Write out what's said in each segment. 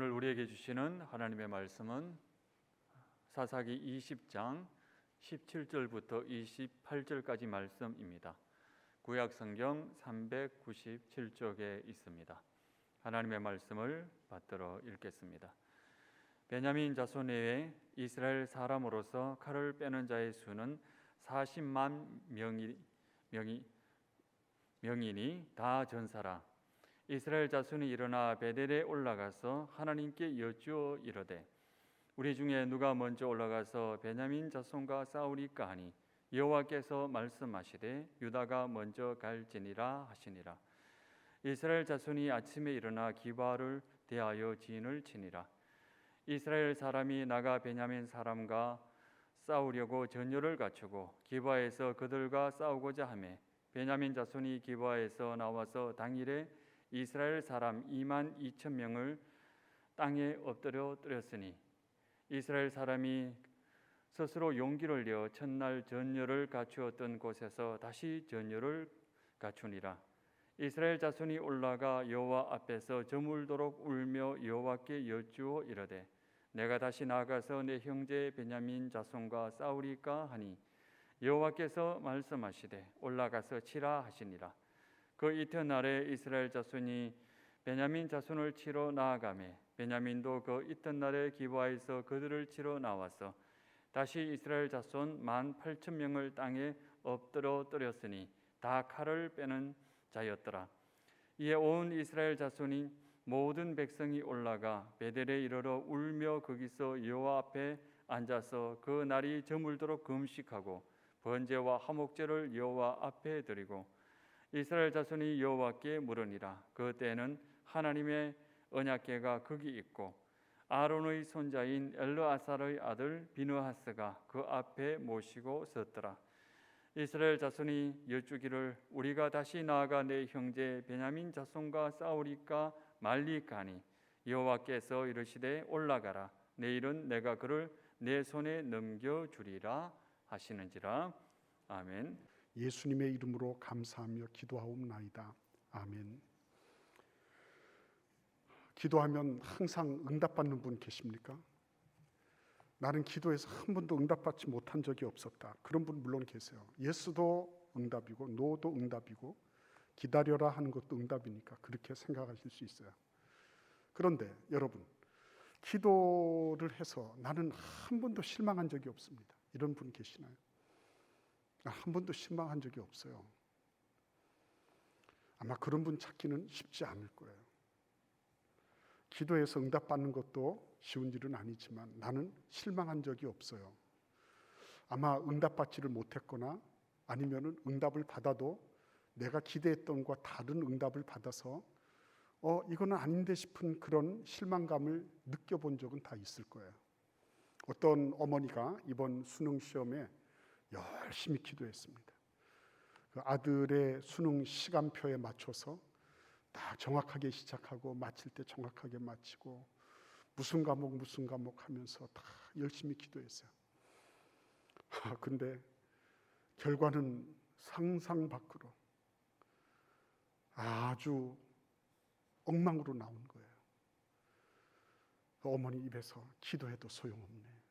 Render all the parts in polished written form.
오늘 우리에게 주시는 하나님의 말씀은 사사기 20장 17절부터 28절까지 말씀입니다. 구약 성경 397쪽에 있습니다. 하나님의 말씀을 받들어 읽겠습니다. 베냐민 자손 외에 이스라엘 사람으로서 칼을 빼는 자의 수는 40만 명이니 다 전사라. 이스라엘 자손이 일어나 베델에 올라가서 하나님께 여쭈어 이르되 우리 중에 누가 먼저 올라가서 베냐민 자손과 싸우리까 하니 여호와께서 말씀하시되 유다가 먼저 갈지니라 하시니라. 이스라엘 자손이 아침에 일어나 기브아를 대하여 진을 치니라. 이스라엘 사람이 나가 베냐민 사람과 싸우려고 전열을 갖추고 기브아에서 그들과 싸우고자 하매 베냐민 자손이 기브아에서 나와서 당일에 이스라엘 사람 2만 2천 명을 땅에 엎드렸으니 이스라엘 사람이 스스로 용기를 내어 첫날 전열을 갖추었던 곳에서 다시 전열을 갖추니라. 이스라엘 자손이 올라가 여호와 앞에서 저물도록 울며 여호와께 여쭈어 이르되 내가 다시 나아가서 내 형제 베냐민 자손과 싸우리까 하니 여호와께서 말씀하시되 올라가서 치라 하시니라. 그 이튿날에 이스라엘 자손이 베냐민 자손을 치러 나아가매 베냐민도 그 이튿날에 기브아에서 그들을 치러 나와서 다시 이스라엘 자손 18,000명을 땅에 엎드렸으니 다 칼을 빼는 자였더라. 이에 온 이스라엘 자손이 모든 백성이 올라가 베델에 이르러 울며 거기서 여호와 앞에 앉아서 그 날이 저물도록 금식하고 번제와 화목제를 여호와 앞에 드리고 이스라엘 자손이 여호와께 물으니라. 그 때에는 하나님의 언약궤가 거기 있고 아론의 손자인 엘르아살의 아들 비느하스가 그 앞에 모시고 섰더라. 이스라엘 자손이 여쭈기를 우리가 다시 나아가 내 형제 베냐민 자손과 싸우리까 말리까 하니 여호와께서 이르시되 올라가라. 내일은 내가 그를 내 손에 넘겨주리라 하시는지라. 아멘. 예수님의 이름으로 감사하며 기도하옵나이다. 아멘. 기도하면 항상 응답받는 분 계십니까? 나는 기도해서 한 번도 응답받지 못한 적이 없었다. 그런 분 물론 계세요. 예수도 응답이고 노도 응답이고 기다려라 하는 것도 응답이니까 그렇게 생각하실 수 있어요. 그런데 여러분, 기도를 해서 나는 한 번도 실망한 적이 없습니다. 이런 분 계시나요? 한 번도 실망한 적이 없어요. 아마 그런 분 찾기는 쉽지 않을 거예요. 기도해서 응답받는 것도 쉬운 일은 아니지만 나는 실망한 적이 없어요. 아마 응답받지를 못했거나 아니면 응답을 받아도 내가 기대했던 것과 다른 응답을 받아서 이거는 아닌데 싶은 그런 실망감을 느껴본 적은 다 있을 거예요. 어떤 어머니가 이번 수능 시험에 열심히 기도했습니다. 그 아들의 수능 시간표에 맞춰서 딱 정확하게 시작하고 마칠 때 정확하게 마치고 무슨 과목 하면서 다 열심히 기도했어요. 근데 결과는 상상 밖으로 아주 엉망으로 나온 거예요. 그 어머니 입에서 기도해도 소용없네.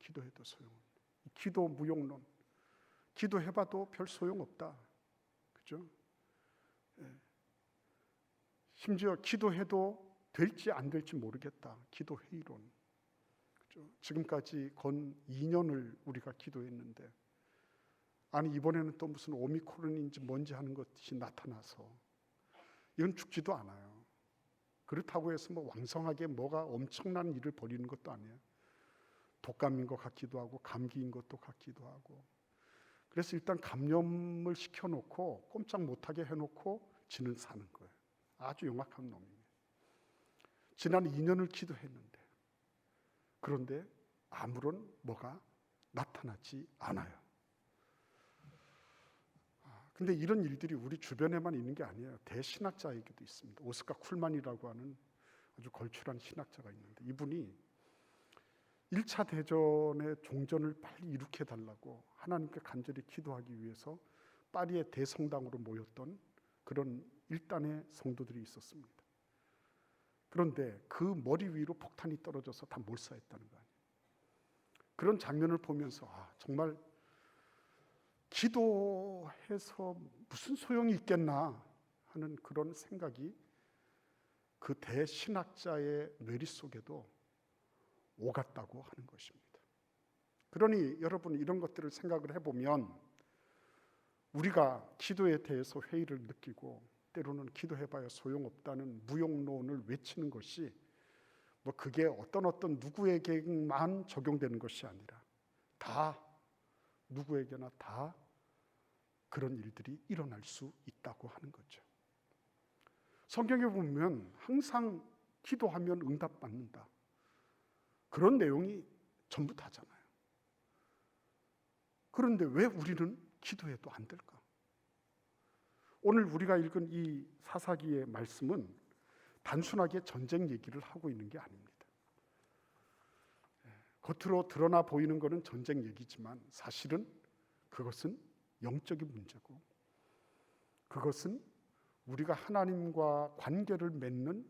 기도해도 소용없네. 기도 무용론. 기도해봐도 별 소용없다. 그죠? 심지어 기도해도 될지 안 될지 모르겠다. 기도 회의론. 그죠? 지금까지 건 2년을 우리가 기도했는데 아니 이번에는 또 무슨 오미크론인지 뭔지 하는 것이 나타나서 이건 죽지도 않아요. 그렇다고 해서 뭐 왕성하게 뭐가 엄청난 일을 벌이는 것도 아니에요. 독감인 것 같기도 하고 감기인 것도 같기도 하고 그래서 일단 감염을 시켜놓고 꼼짝 못하게 해놓고 지는 사는 거예요. 아주 용악한 놈이에요. 지난 2년을 기도했는데 그런데 아무런 뭐가 나타나지 않아요. 근데 이런 일들이 우리 주변에만 있는 게 아니에요. 대신학자에게도 있습니다. 오스카 쿨만이라고 하는 아주 걸출한 신학자가 있는데 이분이 1차 대전의 종전을 빨리 일으켜 달라고 하나님께 간절히 기도하기 위해서 파리의 대성당으로 모였던 그런 일단의 성도들이 있었습니다. 그런데 그 머리 위로 폭탄이 떨어져서 다 몰사했다는 거 아니에요. 그런 장면을 보면서 정말 기도해서 무슨 소용이 있겠나 하는 그런 생각이 그 대신학자의 뇌리 속에도 오갔다고 하는 것입니다. 그러니 여러분, 이런 것들을 생각을 해보면 우리가 기도에 대해서 회의를 느끼고 때로는 기도해봐야 소용없다는 무용론을 외치는 것이 그게 어떤 누구에게만 적용되는 것이 아니라 다 누구에게나 다 그런 일들이 일어날 수 있다고 하는 거죠. 성경에 보면 항상 기도하면 응답받는다, 그런 내용이 전부 다잖아요. 그런데 왜 우리는 기도해도 안 될까? 오늘 우리가 읽은 이 사사기의 말씀은 단순하게 전쟁 얘기를 하고 있는 게 아닙니다. 겉으로 드러나 보이는 것은 전쟁 얘기지만 사실은 그것은 영적인 문제고, 그것은 우리가 하나님과 관계를 맺는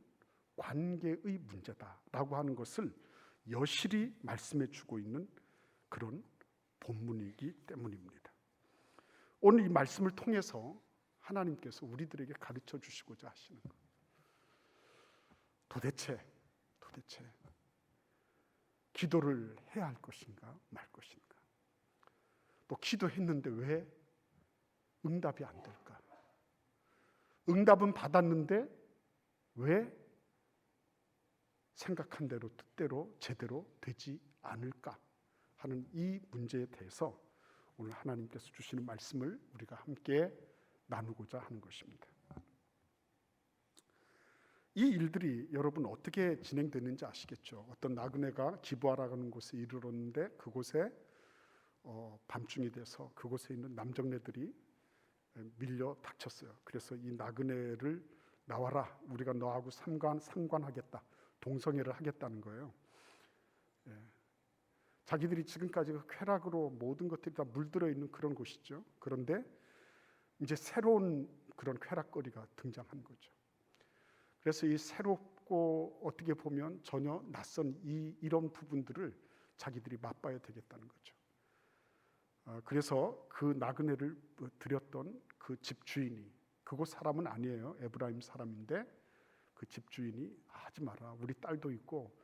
관계의 문제다라고 하는 것을 여실히 말씀해 주고 있는 그런 본문이기 때문입니다. 오늘 이 말씀을 통해서 하나님께서 우리들에게 가르쳐 주시고자 하시는 것, 도대체 기도를 해야 할 것인가 말 것인가, 또 기도했는데 왜 응답이 안 될까, 응답은 받았는데 왜 생각한 대로 뜻대로 제대로 되지 않을까 하는 이 문제에 대해서 오늘 하나님께서 주시는 말씀을 우리가 함께 나누고자 하는 것입니다. 이 일들이 여러분 어떻게 진행되는지 아시겠죠? 어떤 나그네가 기브아라는 곳에 이르렀는데 그곳에 밤중이 돼서 그곳에 있는 남정네들이 밀려 닥쳤어요. 그래서 이 나그네를 나와라, 우리가 너하고 상관하겠다, 동성애를 하겠다는 거예요. 자기들이 지금까지 그 쾌락으로 모든 것들이 다 물들어 있는 그런 곳이죠. 그런데 이제 새로운 그런 쾌락거리가 등장한 거죠. 그래서 이 새롭고 어떻게 보면 전혀 낯선 이런 부분들을 자기들이 맛봐야 되겠다는 거죠. 그래서 그 나그네를 드렸던 그 집주인이, 그곳 사람은 아니에요, 에브라임 사람인데 그 집주인이 하지 마라, 우리 딸도 있고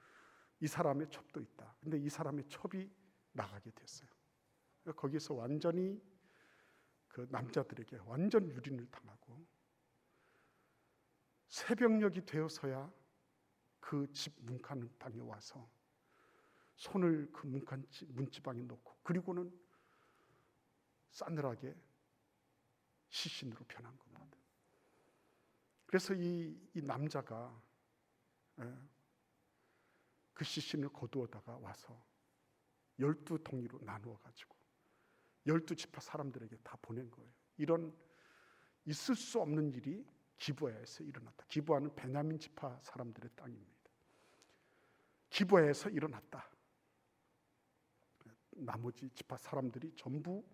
이 사람의 첩도 있다. 근데 이 사람의 첩이 나가게 됐어요. 거기서 완전히 그 남자들에게 완전 유린을 당하고 새벽녘이 되어서야 그 집 문간방에 와서 손을 그 문지방에 놓고, 그리고는 싸늘하게 시신으로 변한 겁니다. 그래서 이 남자가 그 시신을 거두어다가 와서 12덩이로 나누어 가지고 12지파 사람들에게 다 보낸 거예요. 이런 있을 수 없는 일이 기브아에서 일어났다. 기브아는 베냐민 지파 사람들의 땅입니다. 기브아에서 일어났다. 나머지 지파 사람들이 전부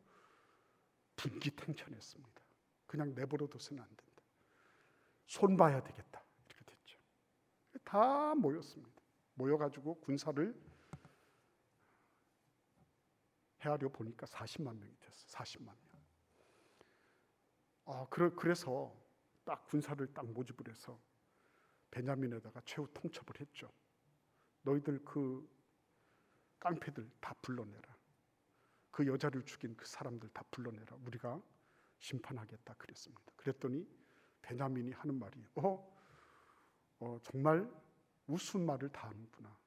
분기탱천했습니다. 그냥 내버려둬서는 안 된다, 손봐야 되겠다, 이렇게 됐죠. 다 모였습니다. 모여가지고 군사를 헤아려 보니까 40만 명이 됐어. 40만 명. 그래서 딱 군사를 딱 모집을 해서 베냐민에다가 최후 통첩을 했죠. 너희들 그 깡패들 다 불러내라. 그 여자를 죽인 그 사람들 다 불러내라. 우리가 심판하겠다 그랬습니다. 그랬더니 베냐민이 하는 말이 정말 우스운 말을 다 하는구나.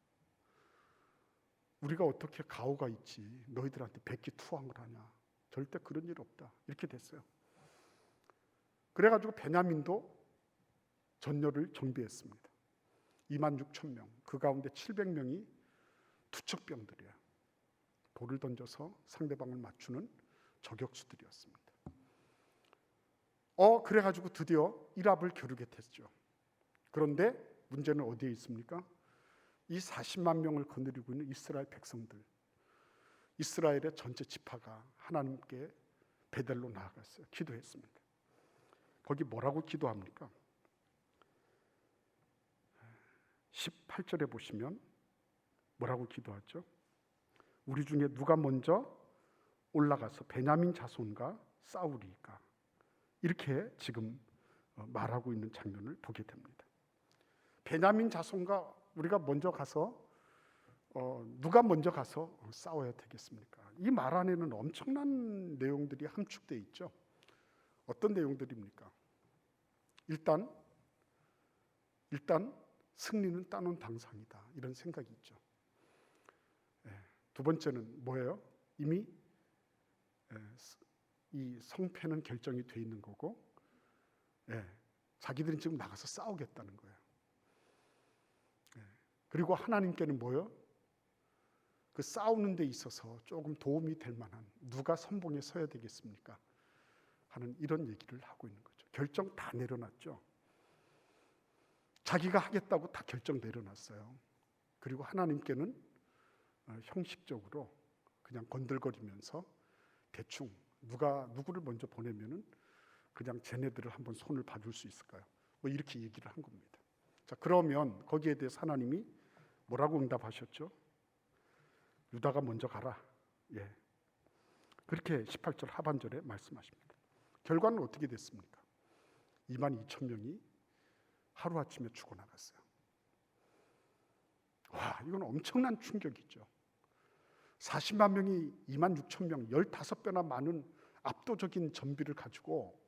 우리가 어떻게 가오가 있지 너희들한테 백기투항을 하냐. 절대 그런 일 없다. 이렇게 됐어요. 그래가지고 베냐민도 전열을 정비했습니다. 26,000명, 그 가운데 700명이 투척병들이야. 돌을 던져서 상대방을 맞추는 저격수들이었습니다. 그래가지고 드디어 일합을 겨루게 됐죠. 그런데 문제는 어디에 있습니까? 이 40만 명을 거느리고 있는 이스라엘 백성들, 이스라엘의 전체 지파가 하나님께 베델로 나아갔어요. 기도했습니다. 거기 뭐라고 기도합니까? 18절에 보시면 뭐라고 기도하죠? 우리 중에 누가 먼저 올라가서 베냐민 자손과 싸우리까? 이렇게 지금 말하고 있는 장면을 보게 됩니다. 베냐민 자손과 우리가 먼저 가서 누가 먼저 가서 싸워야 되겠습니까? 이 말 안에는 엄청난 내용들이 함축되어 있죠. 어떤 내용들입니까? 일단 승리는 따놓은 당상이다, 이런 생각이 있죠. 두 번째는 뭐예요? 이미 이 성패는 결정이 돼 있는 거고, 자기들은 지금 나가서 싸우겠다는 거예요. 그리고 하나님께는 뭐예요? 그 싸우는 데 있어서 조금 도움이 될 만한 누가 선봉에 서야 되겠습니까? 하는 이런 얘기를 하고 있는 거죠. 결정 다 내려놨죠. 자기가 하겠다고 다 결정 내려놨어요. 그리고 하나님께는 형식적으로 그냥 건들거리면서 대충 누구를 먼저 보내면은 그냥 쟤네들을 한번 손을 봐줄 수 있을까요? 뭐 이렇게 얘기를 한 겁니다. 자, 그러면 거기에 대해서 하나님이 뭐라고 응답하셨죠? 유다가 먼저 가라. 그렇게 18절 하반절에 말씀하십니다. 결과는 어떻게 됐습니까? 22,000명이 하루아침에 죽어나갔어요. 와, 이건 엄청난 충격이죠. 40만 명이 26,000명, 15배나 많은 압도적인 전비를 가지고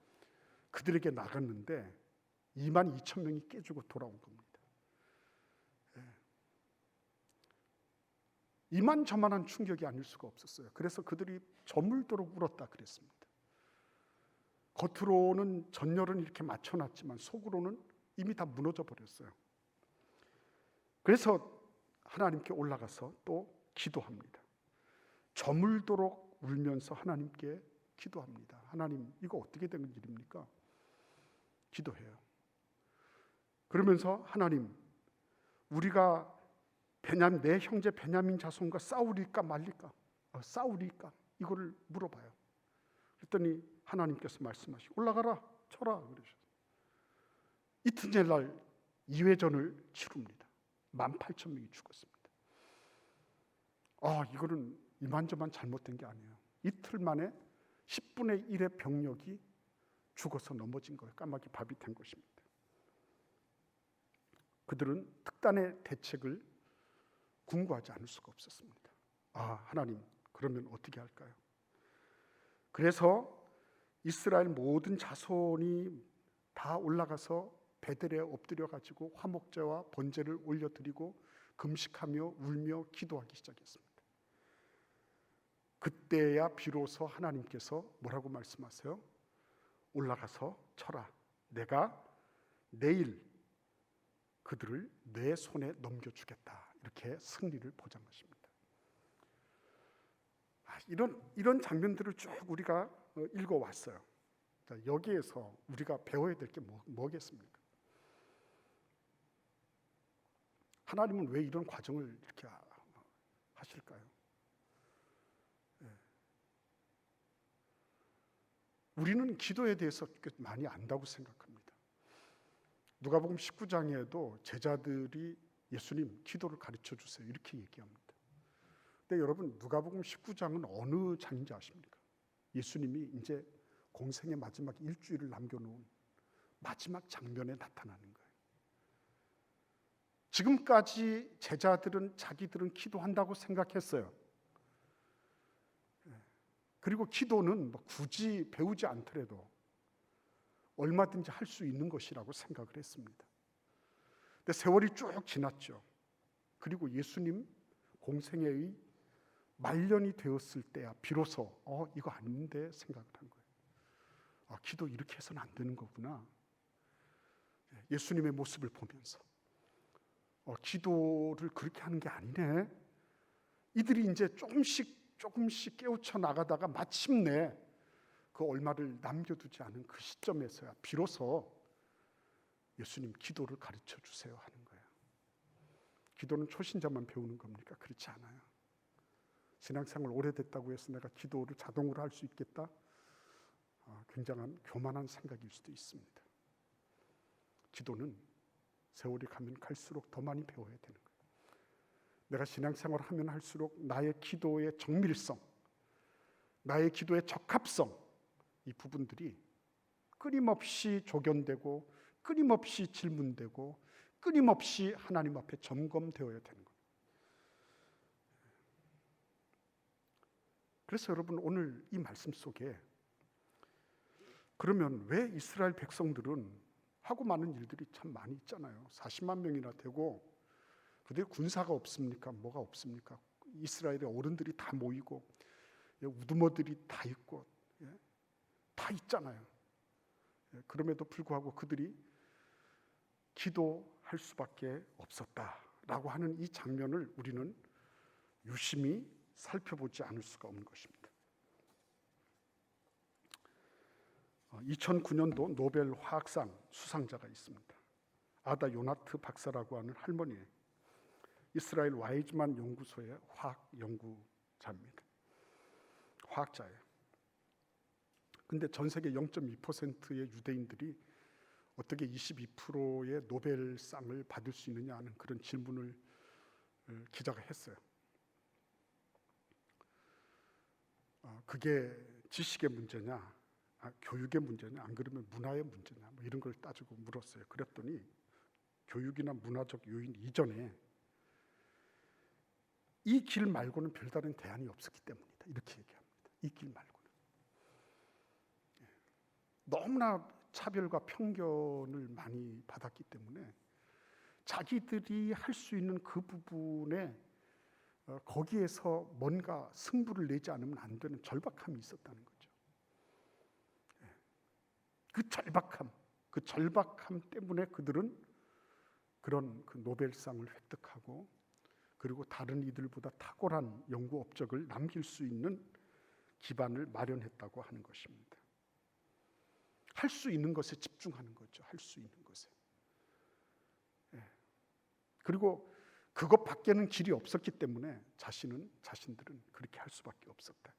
그들에게 나갔는데 22,000명이 깨지고 돌아온 겁니다. 이만저만한 충격이 아닐 수가 없었어요. 그래서 그들이 저물도록 울었다 그랬습니다. 겉으로는 전열은 이렇게 맞춰놨지만 속으로는 이미 다 무너져 버렸어요. 그래서 하나님께 올라가서 또 기도합니다. 저물도록 울면서 하나님께 기도합니다. 하나님, 이거 어떻게 된 일입니까? 기도해요. 그러면서 하나님, 우리가 내 형제 베냐민 자손과 싸우리까 말리까? 싸우리까? 이거를 물어봐요. 그랬더니 하나님께서 말씀하시고 올라가라, 쳐라 그러셨어요. 이튿날 날 2회전을 치릅니다. 18,000명이 죽었습니다. 이거는 이만저만 잘못된 게 아니에요. 이틀 만에 10분의 1의 병력이 죽어서 넘어진 거예요. 까마귀 밥이 된 것입니다. 그들은 특단의 대책을 궁구하지 않을 수가 없었습니다. 하나님, 그러면 어떻게 할까요? 그래서 이스라엘 모든 자손이 다 올라가서 베델에 엎드려 가지고 화목제와 번제를 올려드리고 금식하며 울며 기도하기 시작했습니다. 그때야 비로소 하나님께서 뭐라고 말씀하세요? 올라가서 쳐라. 내가 내일 그들을 내 손에 넘겨주겠다. 이렇게 승리를 보장하십니다. 이런 장면들을 쭉 우리가 읽어왔어요. 자, 여기에서 우리가 배워야 될 게 뭐겠습니까? 하나님은 왜 이런 과정을 이렇게 하실까요? 우리는 기도에 대해서 많이 안다고 생각합니다. 누가복음 19장에도 제자들이 예수님 기도를 가르쳐 주세요 이렇게 얘기합니다. 근데 여러분, 누가복음 19장은 어느 장인지 아십니까? 예수님이 이제 공생의 마지막 일주일을 남겨놓은 마지막 장면에 나타나는 거예요. 지금까지 자기들은 기도한다고 생각했어요. 그리고 기도는 굳이 배우지 않더라도 얼마든지 할 수 있는 것이라고 생각을 했습니다. 근데 세월이 쭉 지났죠. 그리고 예수님 공생애의 말년이 되었을 때야 비로소 이거 아닌데 생각을 한 거예요. 기도 이렇게 해서는 안 되는 거구나. 예수님의 모습을 보면서 기도를 그렇게 하는 게 아니네. 이들이 이제 조금씩 깨우쳐 나가다가 마침내 그 얼마를 남겨두지 않은 그 시점에서야 비로소 예수님 기도를 가르쳐 주세요 하는 거예요. 기도는 초신자만 배우는 겁니까? 그렇지 않아요. 신앙생활 오래됐다고 해서 내가 기도를 자동으로 할 수 있겠다? 굉장한 교만한 생각일 수도 있습니다. 기도는 세월이 가면 갈수록 더 많이 배워야 되는 거예요. 내가 신앙생활을 하면 할수록 나의 기도의 정밀성, 나의 기도의 적합성, 이 부분들이 끊임없이 조견되고 끊임없이 질문되고 끊임없이 하나님 앞에 점검되어야 되는 거예요. 그래서 여러분 오늘 이 말씀 속에 그러면 왜 이스라엘 백성들은 하고 많은 일들이 참 많이 있잖아요. 40만 명이나 되고 그들 군사가 없습니까? 뭐가 없습니까? 이스라엘의 어른들이 다 모이고 우두머들이 다 있고 다 있잖아요. 그럼에도 불구하고 그들이 기도할 수밖에 없었다라고 하는 이 장면을 우리는 유심히 살펴보지 않을 수가 없는 것입니다. 2009년도 노벨 화학상 수상자가 있습니다. 아다 요나트 박사라고 하는 할머니예요. 이스라엘 와이즈만 연구소의 화학 연구자입니다. 화학자예요. 근데 전 세계 0.2%의 유대인들이 어떻게 22%의 노벨상을 받을 수 있느냐 하는 그런 질문을 기자가 했어요. 그게 지식의 문제냐, 교육의 문제냐, 안 그러면 문화의 문제냐, 뭐 이런 걸 따지고 물었어요. 그랬더니 교육이나 문화적 요인 이전에 이 길 말고는 별다른 대안이 없었기 때문이다. 이렇게 얘기합니다. 이 길 말고는. 너무나 차별과 편견을 많이 받았기 때문에 자기들이 할 수 있는 그 부분에 거기에서 뭔가 승부를 내지 않으면 안 되는 절박함이 있었다는 거죠. 그 절박함 때문에 그들은 그런 그 노벨상을 획득하고 그리고 다른 이들보다 탁월한 연구 업적을 남길 수 있는 기반을 마련했다고 하는 것입니다. 할 수 있는 것에 집중하는 거죠. 할 수 있는 것에. 그리고 그것밖에는 길이 없었기 때문에 자신들은 그렇게 할 수밖에 없었다.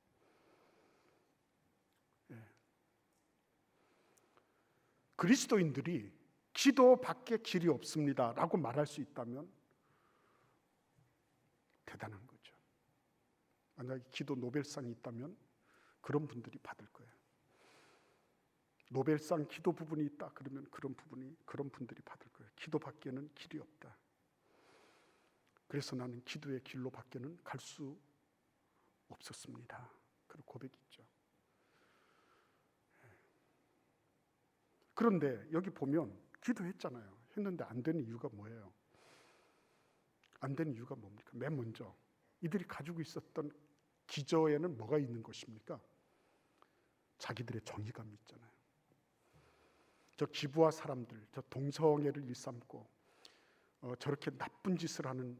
그리스도인들이 기도밖에 길이 없습니다라고 말할 수 있다면 대단한 거죠. 만약에 기도 노벨상이 있다면 그런 분들이 받을 거예요. 노벨상 기도 부분이 있다 그러면 그런 분들이 받을 거예요. 기도밖에는 길이 없다. 그래서 나는 기도의 길로 밖에는 갈 수 없었습니다. 그런 고백이 있죠. 그런데 여기 보면 기도했잖아요. 했는데 안 되는 이유가 뭐예요? 안 되는 이유가 뭡니까? 맨 먼저 이들이 가지고 있었던 기저에는 뭐가 있는 것입니까? 자기들의 정의감이 있잖아요. 저 기부아 사람들, 저 동성애를 일삼고 저렇게 나쁜 짓을 하는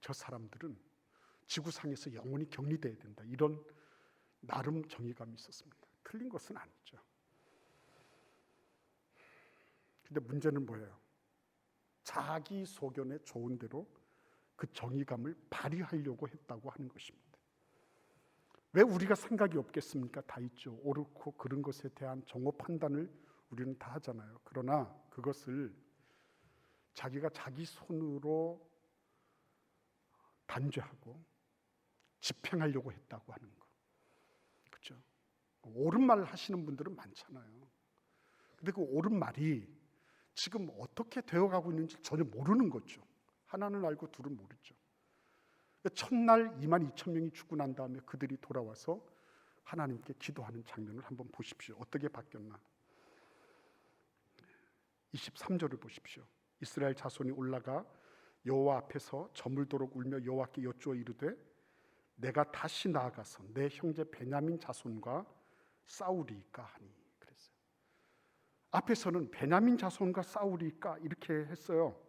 저 사람들은 지구상에서 영원히 격리돼야 된다. 이런 나름 정의감이 있었습니다. 틀린 것은 아니죠. 근데 문제는 뭐예요? 자기 소견에 좋은 대로 그 정의감을 발휘하려고 했다고 하는 것입니다. 왜 우리가 생각이 없겠습니까? 다 있죠. 옳고 그른 것에 대한 정오 판단을 우리는 다 하잖아요. 그러나 그것을 자기가 자기 손으로 단죄하고 집행하려고 했다고 하는 거. 그렇죠? 옳은 말 하시는 분들은 많잖아요. 근데 그 옳은 말이 지금 어떻게 되어가고 있는지 전혀 모르는 거죠. 하나는 알고 둘은 모르죠. 첫날 22,000명이 죽고 난 다음에 그들이 돌아와서 하나님께 기도하는 장면을 한번 보십시오. 어떻게 바뀌었나? 23절을 보십시오. 이스라엘 자손이 올라가 여호와 앞에서 저물도록 울며 여호와께 여쭈어 이르되 내가 다시 나아가서 내 형제 베냐민 자손과 싸우리이까 하니 그랬어요. 앞에서는 베냐민 자손과 싸우리이까 이렇게 했어요.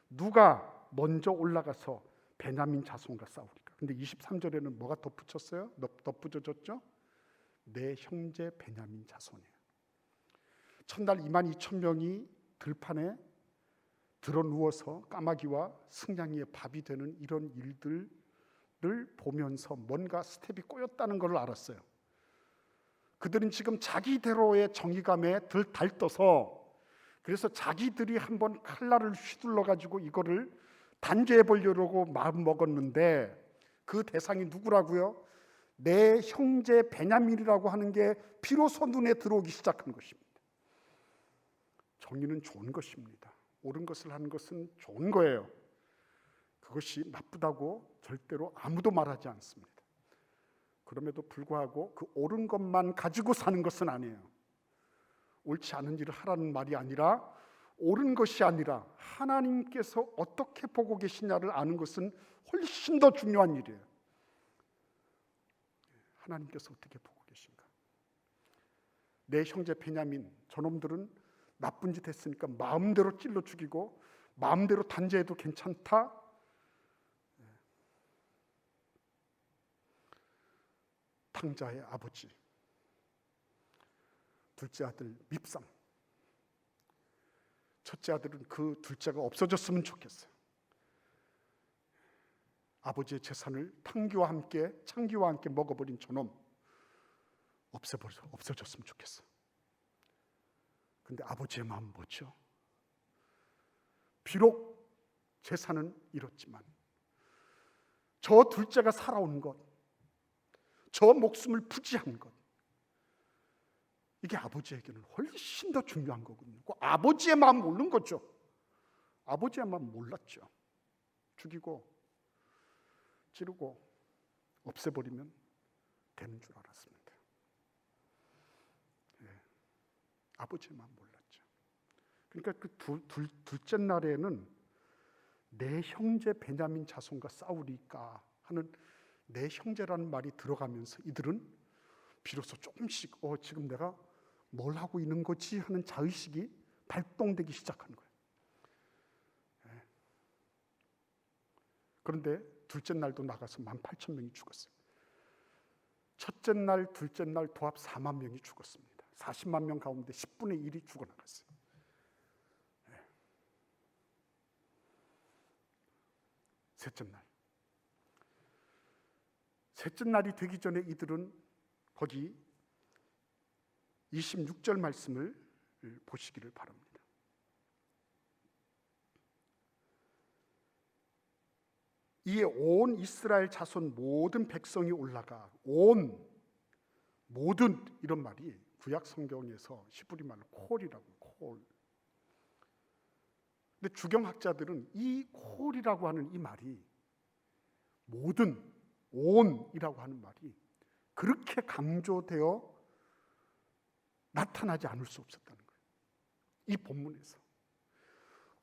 누가 먼저 올라가서 베냐민 자손과 싸우리까? 근데 23절에는 뭐가 덧붙였어요? 덧붙여졌죠? 내 형제 베냐민 자손이에요. 첫날 22,000명이 들판에 들어 누워서 까마귀와 승냥이의 밥이 되는 이런 일들을 보면서 뭔가 스텝이 꼬였다는 걸 알았어요. 그들은 지금 자기대로의 정의감에 들달떠서 그래서 자기들이 한번 칼날을 휘둘러 가지고 이거를 단죄해 보려고 마음 먹었는데 그 대상이 누구라고요? 내 형제 베냐민이라고 하는 게 비로소 눈에 들어오기 시작한 것입니다. 정의는 좋은 것입니다. 옳은 것을 하는 것은 좋은 거예요. 그것이 나쁘다고 절대로 아무도 말하지 않습니다. 그럼에도 불구하고 그 옳은 것만 가지고 사는 것은 아니에요. 옳지 않은 일을 하라는 말이 아니라 옳은 것이 아니라 하나님께서 어떻게 보고 계시냐를 아는 것은 훨씬 더 중요한 일이에요. 하나님께서 어떻게 보고 계신가? 내 형제 베냐민 저놈들은 나쁜 짓 했으니까 마음대로 찔러 죽이고 마음대로 단죄해도 괜찮다. 탕자의 아버지, 둘째 아들 밉상. 첫째 아들은 그 둘째가 없어졌으면 좋겠어요. 아버지의 재산을 탕기와 함께 창기와 함께 먹어버린 저놈 없어졌으면 좋겠어. 근데 아버지의 마음은 뭐죠? 비록 재산은 잃었지만 저 둘째가 살아온 것, 저 목숨을 부지한 것, 이게 아버지에게는 훨씬 더 중요한 거거든요. 그 아버지의 마음 모르는 거죠. 아버지의 마음 몰랐죠. 죽이고 찌르고 없애버리면 되는 줄 알았습니다. 아버지의 마음 몰랐죠. 그러니까 그 둘째 날에는 내 형제 베냐민 자손과 싸우리까 하는 내 형제라는 말이 들어가면서 이들은 비로소 조금씩 지금 내가 뭘 하고 있는 거지 하는 자의식이 발동되기 시작한 거예요. 그런데 둘째 날도 나가서 18,000명이 죽었어요. 첫째 날, 둘째 날 도합 4만 명이 죽었습니다. 40만 명 가운데 10분의 1이 죽어나갔어요. 셋째 날. 셋째 날이 되기 전에 이들은 거기 26절 말씀을 보시기를 바랍니다. 이에 온 이스라엘 자손 모든 백성이 올라가 모든 이런 말이 구약 성경에서 히브리 말로 콜이라고 콜. 근데 주경학자들은 이 콜이라고 하는 이 말이 모든 온이라고 하는 말이 그렇게 강조되어 나타나지 않을 수 없었다는 거예요. 이 본문에서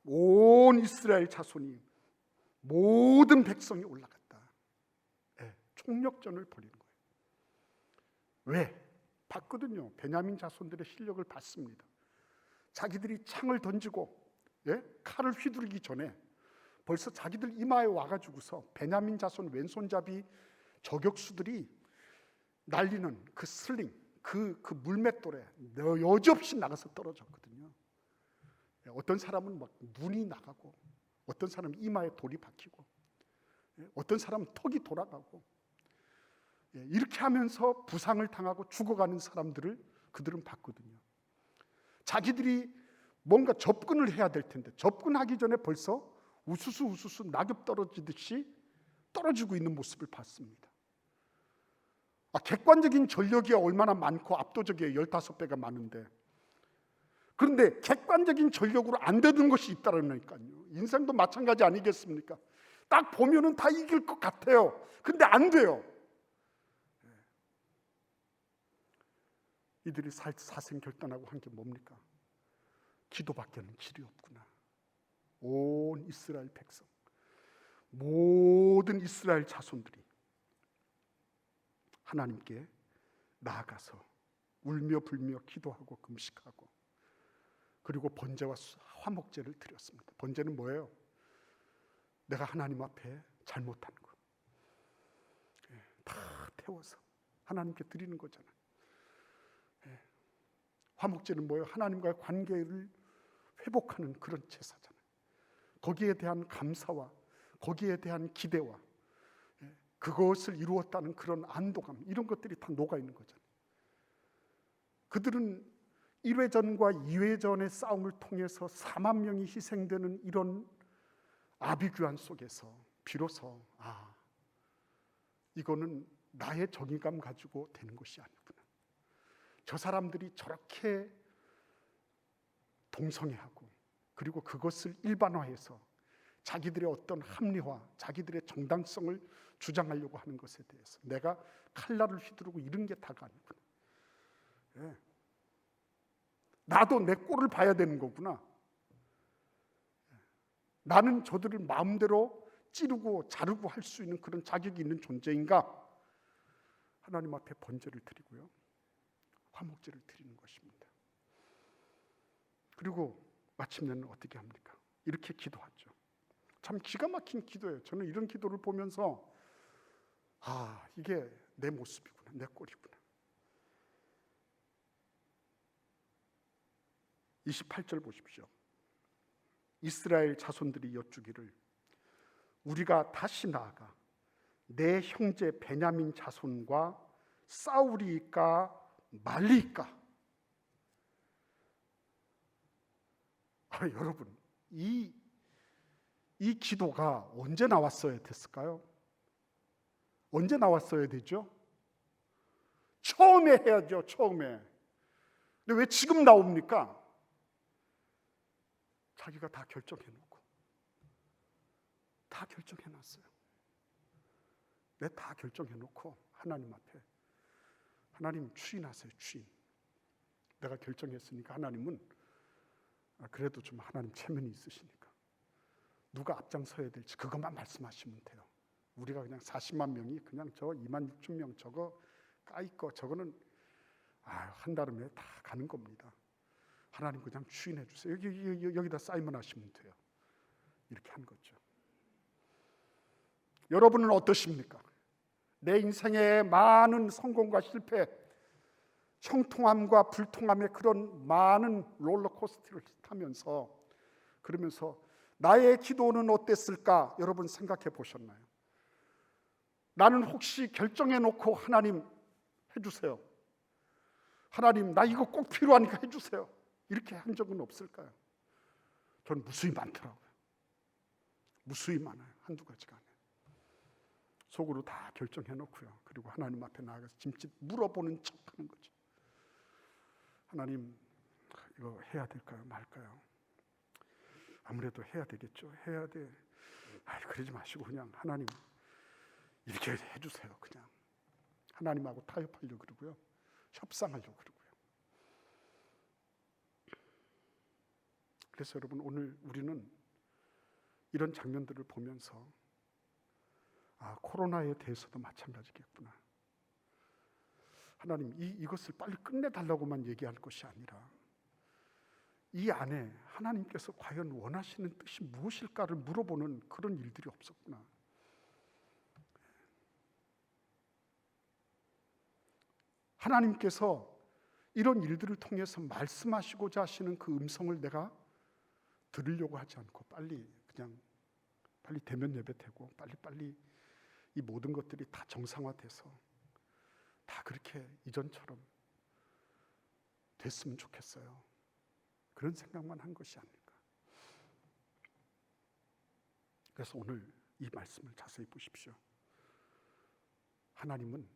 온 이스라엘 자손이 모든 백성이 올라갔다. 총력전을 벌이는 거예요. 왜? 봤거든요. 베냐민 자손들의 실력을 봤습니다. 자기들이 창을 던지고 칼을 휘두르기 전에 벌써 자기들 이마에 와가지고서 베냐민 자손 왼손잡이 저격수들이 날리는 그 슬링, 그 물맷돌에 여지없이 나가서 떨어졌거든요. 어떤 사람은 막 눈이 나가고, 어떤 사람은 이마에 돌이 박히고, 어떤 사람은 턱이 돌아가고, 이렇게 하면서 부상을 당하고 죽어가는 사람들을 그들은 봤거든요. 자기들이 뭔가 접근을 해야 될 텐데 접근하기 전에 벌써 우수수 낙엽 떨어지듯이 떨어지고 있는 모습을 봤습니다. 객관적인 전력이 얼마나 많고 압도적이에요. 15배가 많은데. 그런데 객관적인 전력으로 안 되는 것이 있다라니까요. 인생도 마찬가지 아니겠습니까? 딱 보면은 다 이길 것 같아요. 근데 안 돼요. 이들이 사생결단하고 한 게 뭡니까? 기도밖에는 길이 없구나. 온 이스라엘 백성, 모든 이스라엘 자손들이 하나님께 나아가서 울며 불며 기도하고 금식하고 그리고 번제와 화목제를 드렸습니다. 번제는 뭐예요? 내가 하나님 앞에 잘못한 거 다 태워서 하나님께 드리는 거잖아요. 화목제는 뭐예요? 하나님과의 관계를 회복하는 그런 제사잖아요. 거기에 대한 감사와 거기에 대한 기대와 그것을 이루었다는 그런 안도감, 이런 것들이 다 녹아 있는 거잖아요. 그들은 1회전과 2회전의 싸움을 통해서 4만 명이 희생되는 이런 아비규환 속에서 비로소 이거는 나의 정의감 가지고 되는 것이 아니구나. 저 사람들이 저렇게 동성애하고 그리고 그것을 일반화해서 자기들의 어떤 합리화, 자기들의 정당성을 주장하려고 하는 것에 대해서 내가 칼날을 휘두르고 이런 게 다가 아니구나. 예. 나도 내 꼴을 봐야 되는 거구나. 나는 저들을 마음대로 찌르고 자르고 할 수 있는 그런 자격이 있는 존재인가? 하나님 앞에 번제를 드리고요, 화목제를 드리는 것입니다. 그리고 마침내는 어떻게 합니까? 이렇게 기도하죠. 참 기가 막힌 기도예요. 저는 이런 기도를 보면서 이게 내 모습이구나, 내 꼴이구나. 28절 보십시오. 이스라엘 자손들이 여쭈기를 우리가 다시 나아가 내 형제 베냐민 자손과 싸우리까 말리까? 여러분, 이 기도가 언제 나왔어야 됐을까요? 언제 나왔어야 되죠? 처음에 해야죠. 처음에. 근데 왜 지금 나옵니까? 자기가 다 결정해놓고 다 결정해놨어요. 내 다 결정해놓고 하나님 앞에, 하나님 추인하세요. 추인. 내가 결정했으니까 하나님은 그래도 좀 하나님 체면이 있으시니까 누가 앞장서야 될지 그것만 말씀하시면 돼요. 우리가 그냥 40만 명이 그냥 저 2만 6천 명 저거 까이거 저거는 한 달음에 다 가는 겁니다. 하나님 그냥 추인해 주세요. 여기다 사인만 하시면 돼요. 이렇게 한 거죠. 여러분은 어떠십니까? 내 인생의 많은 성공과 실패, 형통함과 불통함의 그런 많은 롤러코스터를 타면서 그러면서 나의 기도는 어땠을까? 여러분 생각해 보셨나요? 나는 혹시 결정해 놓고 하나님 해주세요, 하나님 나 이거 꼭 필요하니까 해주세요, 이렇게 한 적은 없을까요? 저는 무수히 많더라고요. 무수히 많아요. 한두 가지가 아니에요. 속으로 다 결정해 놓고요, 그리고 하나님 앞에 나아가서 짐짓 물어보는 척 하는 거죠. 하나님 이거 해야 될까요 말까요? 아무래도 해야 되겠죠. 해야 돼. 그러지 마시고 그냥 하나님 이렇게 해주세요. 그냥 하나님하고 타협하려고 그러고요, 협상하려고 그러고요. 그래서 여러분, 오늘 우리는 이런 장면들을 보면서 코로나에 대해서도 마찬가지겠구나. 하나님 이것을 빨리 끝내달라고만 얘기할 것이 아니라 이 안에 하나님께서 과연 원하시는 뜻이 무엇일까를 물어보는 그런 일들이 없었구나. 하나님께서 이런 일들을 통해서 말씀하시고자 하시는 그 음성을 내가 들으려고 하지 않고 빨리 대면 예배되고 빨리 이 모든 것들이 다 정상화돼서 다 그렇게 이전처럼 됐으면 좋겠어요. 그런 생각만 한 것이 아닐까. 그래서 오늘 이 말씀을 자세히 보십시오. 하나님은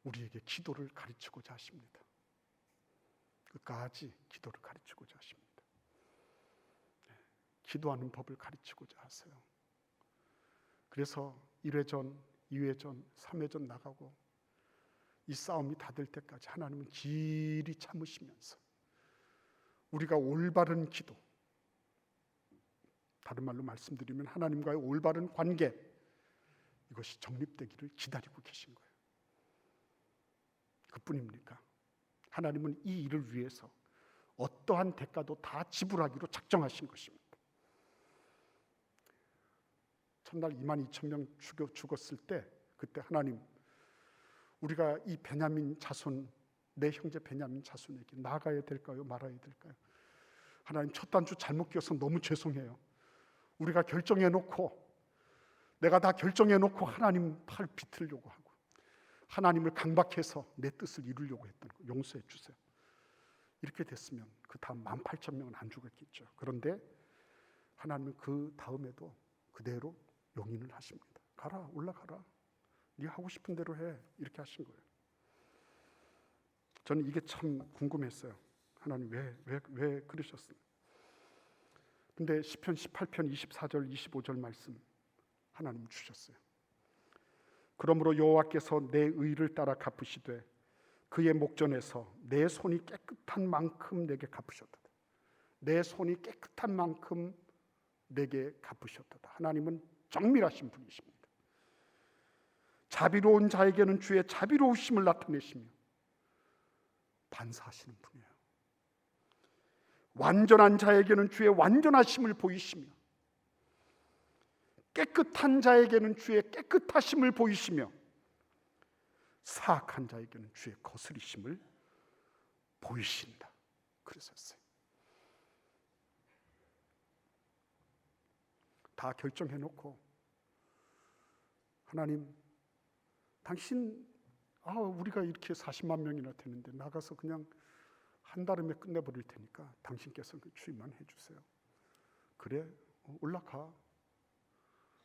우리에게 기도를 가르치고자 하십니다. 끝까지 기도를 가르치고자 하십니다. 기도하는 법을 가르치고자 하세요. 그래서 1회전, 2회전, 3회전 나가고 이 싸움이 다 될 때까지 하나님은 길이 참으시면서 우리가 올바른 기도, 다른 말로 말씀드리면 하나님과의 올바른 관계, 이것이 정립되기를 기다리고 계신 거예요. 그뿐입니까? 하나님은 이 일을 위해서 어떠한 대가도 다 지불하기로 작정하신 것입니다. 첫날 2만 2천 명 죽었을 때 그때 하나님, 우리가 이 베냐민 자손, 내 형제 베냐민 자손에게 나가야 될까요 말아야 될까요? 하나님, 첫 단추 잘못 끼어서 너무 죄송해요. 우리가 결정해놓고, 내가 다 결정해놓고 하나님 팔 비틀려고 하고 하나님을 강박해서 내 뜻을 이루려고 했던 거 용서해 주세요. 이렇게 됐으면 그 다음 18,000명은 안 죽었겠죠. 그런데 하나님은 그 다음에도 그대로 용인을 하십니다. 가라, 올라가라. 네 하고 싶은 대로 해. 이렇게 하신 거예요. 저는 이게 참 궁금했어요. 하나님 왜 그러셨어요? 근데 시편 18편 24절 25절 말씀 하나님 주셨어요. 그러므로 여호와께서 내 의를 따라 갚으시되 그의 목전에서 내 손이 깨끗한 만큼 내게 갚으셨도다. 내 손이 깨끗한 만큼 내게 갚으셨도다. 하나님은 정밀하신 분이십니다. 자비로운 자에게는 주의 자비로우심을 나타내시며 반사하시는 분이에요. 완전한 자에게는 주의 완전하심을 보이시며 깨끗한 자에게는 주의 깨끗하심을 보이시며 사악한 자에게는 주의 거스리심을 보이신다. 그러셨어요. 다 결정해놓고 하나님, 당신 우리가 이렇게 40만 명이나 되는데 나가서 그냥 한 달이면 끝내버릴 테니까 당신께서 그 주임만 해주세요. 그래, 올라가,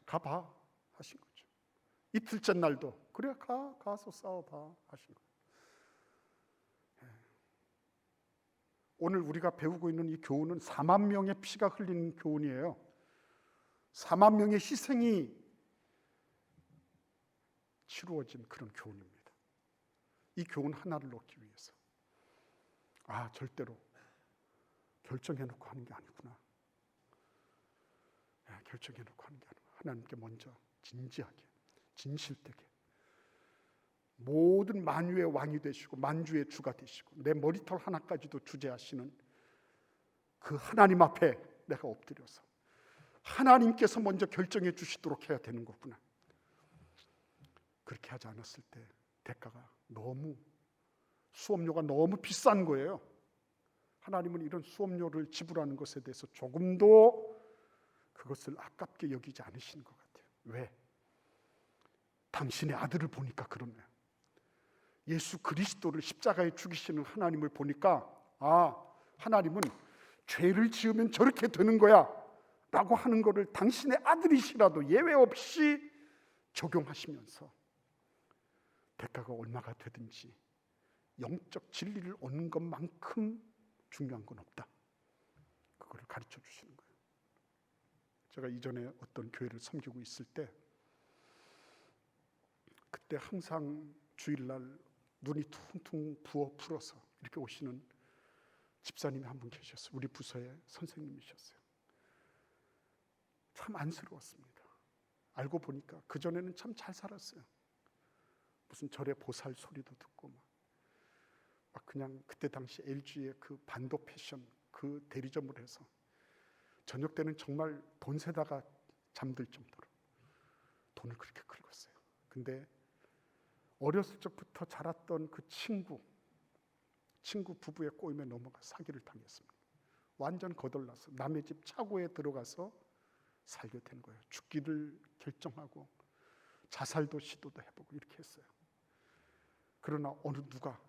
가봐 하신 거죠. 이틀째 날도 그래, 가서 싸워봐 하신 거예요. 오늘 우리가 배우고 있는 이 교훈은 4만 명의 피가 흘리는 교훈이에요. 4만 명의 희생이 치루어진 그런 교훈입니다. 이 교훈 하나를 얻기 위해서 절대로 결정해놓고 하는 게 아니구나. 결정해놓고 하는 게 아니구나. 하나님께 먼저 진지하게, 진실되게 모든 만유의 왕이 되시고 만주의 주가 되시고 내 머리털 하나까지도 주재하시는 그 하나님 앞에 내가 엎드려서 하나님께서 먼저 결정해 주시도록 해야 되는 거구나. 그렇게 하지 않았을 때 대가가 수업료가 너무 비싼 거예요. 하나님은 이런 수업료를 지불하는 것에 대해서 조금도 그것을 아깝게 여기지 않으시는 것 같아요. 왜? 당신의 아들을 보니까 그러네요. 예수 그리스도를 십자가에 죽이시는 하나님을 보니까 하나님은 죄를 지으면 저렇게 되는 거야 라고 하는 것을 당신의 아들이시라도 예외 없이 적용하시면서 대가가 얼마가 되든지 영적 진리를 얻는 것만큼 중요한 건 없다. 그거를 가르쳐 주시는 거예요. 제가 이전에 어떤 교회를 섬기고 있을 때 그때 항상 주일날 눈이 퉁퉁 부어 풀어서 이렇게 오시는 집사님이 한 분 계셨어요. 우리 부서의 선생님이셨어요. 참 안쓰러웠습니다. 알고 보니까 그전에는 참 잘 살았어요. 무슨 절에 보살 소리도 듣고 막 그냥 그때 당시 LG의 그 반도 패션 그 대리점을 해서 저녁 때는 정말 돈 세다가 잠들 정도로 돈을 그렇게 긁었어요. 근데 어렸을 적부터 자랐던 그 친구 부부의 꼬임에 넘어가 사기를 당했습니다. 완전 거덜나서 남의 집 차고에 들어가서 살게 된 거예요. 죽기를 결정하고 자살도 시도도 해보고 이렇게 했어요. 그러나 어느 누가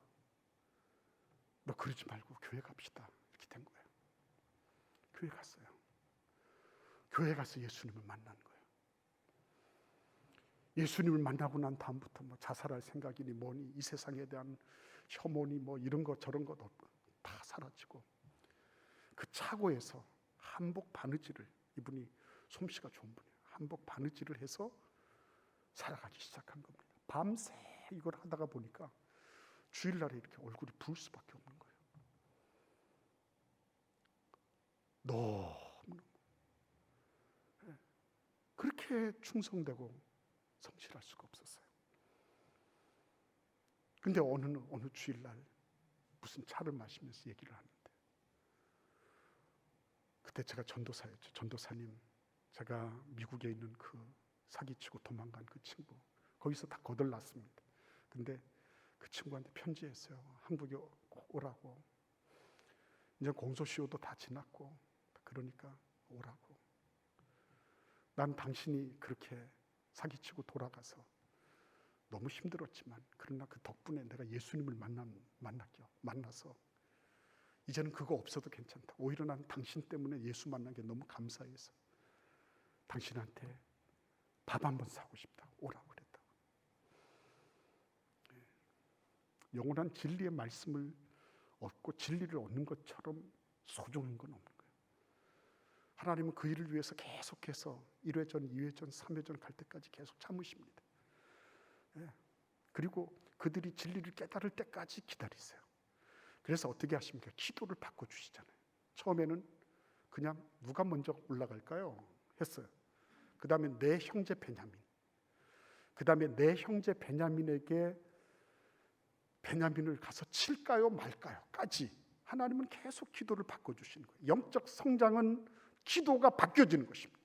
너 그러지 말고 교회 갑시다 이렇게 된 거예요. 교회 갔어요. 교회 가서 예수님을 만난 거예요. 예수님을 만나고 난 다음부터 자살할 생각이니 뭐니 이 세상에 대한 혐오니 이런 거 저런 거 다 사라지고 그 차고에서 한복 바느질을 이분이 솜씨가 좋은 분이에요. 한복 바느질을 해서 살아가기 시작한 겁니다. 밤새 이걸 하다가 보니까 주일날에 이렇게 얼굴이 부을 수밖에 없는 거예요. 너무 그렇게 충성되고 성실할 수가 없었어요. 근데 어느 주일날 무슨 차를 마시면서 얘기를 하는데 그때 제가 전도사였죠. 전도사님, 제가 미국에 있는 그 사기치고 도망간 그 친구 거기서 다 거덜났습니다. 근데 그 친구한테 편지했어요. 한국에 오라고. 이제 공소시효도 다 지났고 그러니까 오라고. 난 당신이 그렇게 사기치고 돌아가서 너무 힘들었지만 그러나 그 덕분에 내가 예수님을 만나서 이제는 그거 없어도 괜찮다. 오히려 난 당신 때문에 예수 만난 게 너무 감사해서 당신한테 밥 한번 사고 싶다. 오라고 그랬다. 영원한 진리의 말씀을 얻고 진리를 얻는 것처럼 소중한 건 없는 거예요. 하나님은 그 일을 위해서 계속해서 1회전, 2회전, 3회전 갈 때까지 계속 참으십니다. 그리고 그들이 진리를 깨달을 때까지 기다리세요. 그래서 어떻게 하십니까? 기도를 바꿔주시잖아요. 처음에는 그냥 누가 먼저 올라갈까요? 했어요. 그 다음에 내 형제 베냐민, 그 다음에 내 형제 베냐민에게 베냐민을 가서 칠까요 말까요? 까지 하나님은 계속 기도를 바꿔주시는 거예요. 영적 성장은 기도가 바뀌어지는 것입니다.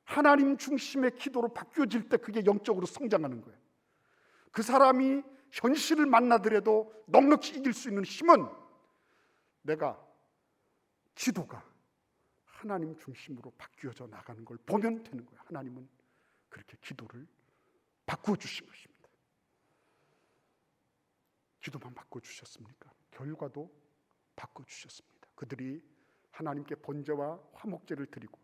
하나님 중심의 기도로 바뀌어질 때 그게 영적으로 성장하는 거예요. 그 사람이 현실을 만나더라도 넉넉히 이길 수 있는 힘은 내가 기도가 하나님 중심으로 바뀌어져 나가는 걸 보면 되는 거예요. 하나님은 그렇게 기도를 바꾸어 주신 것입니다. 기도만 바꿔주셨습니까? 결과도 바꿔주셨습니다. 그들이 하나님께 번제와 화목제를 드리고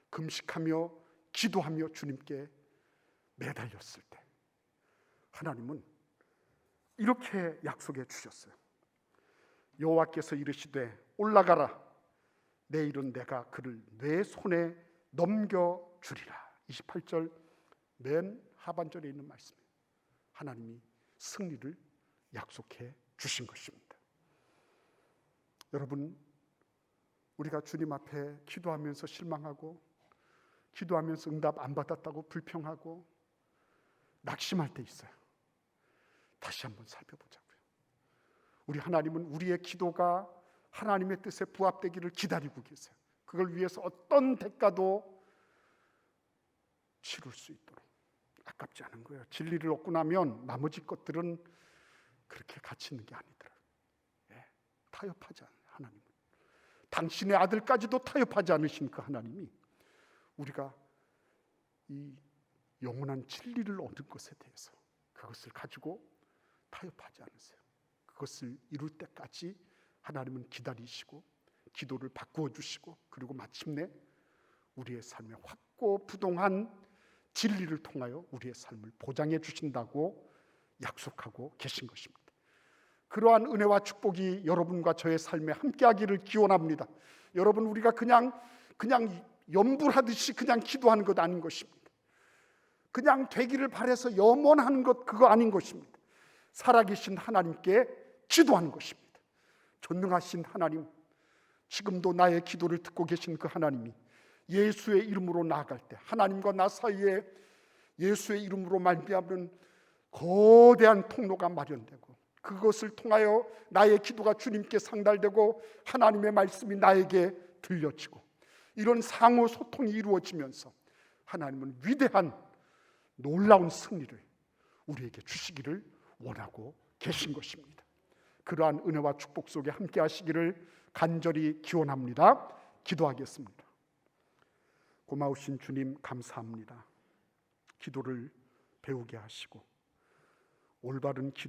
금식하며 기도하며 주님께 매달렸을 때 하나님은 이렇게 약속해 주셨어요. 여호와께서 이르시되 올라가라. 내일은 내가 그를 내 손에 넘겨주리라. 28절 맨 하반절에 있는 말씀이에요. 하나님이 승리를 약속해 주신 것입니다. 여러분, 우리가 주님 앞에 기도하면서 실망하고 기도하면서 응답 안 받았다고 불평하고 낙심할 때 있어요. 다시 한번 살펴보자고요. 우리 하나님은 우리의 기도가 하나님의 뜻에 부합되기를 기다리고 계세요. 그걸 위해서 어떤 대가도 치를 수 있도록 아깝지 않은 거예요. 진리를 얻고 나면 나머지 것들은 그렇게 가치 있는 게 아니더라고요. 타협하지 않아요. 하나님은 당신의 아들까지도 타협하지 않으신 그 하나님이 우리가 이 영원한 진리를 얻은 것에 대해서 그것을 가지고 타협하지 않으세요. 그것을 이룰 때까지 하나님은 기다리시고 기도를 바꾸어 주시고 그리고 마침내 우리의 삶에 확고부동한 진리를 통하여 우리의 삶을 보장해 주신다고 약속하고 계신 것입니다. 그러한 은혜와 축복이 여러분과 저의 삶에 함께하기를 기원합니다. 여러분, 우리가 그냥 염불하듯이 그냥 기도하는 것 아닌 것입니다. 그냥 되기를 바라서 염원하는 것 그거 아닌 것입니다. 살아계신 하나님께 기도하는 것입니다. 전능하신 하나님, 지금도 나의 기도를 듣고 계신 그 하나님이 예수의 이름으로 나아갈 때 하나님과 나 사이에 예수의 이름으로 말미암은 거대한 통로가 마련되고 그것을 통하여 나의 기도가 주님께 상달되고 하나님의 말씀이 나에게 들려지고 이런 상호 소통이 이루어지면서 하나님은 위대한 놀라운 승리를 우리에게 주시기를 원하고 계신 것입니다. 그러한 은혜와 축복 속에 함께 하시기를 간절히 기원합니다. 기도하겠습니다. 고마우신 주님 감사합니다. 기도를 배우게 하시고 올바른 기도의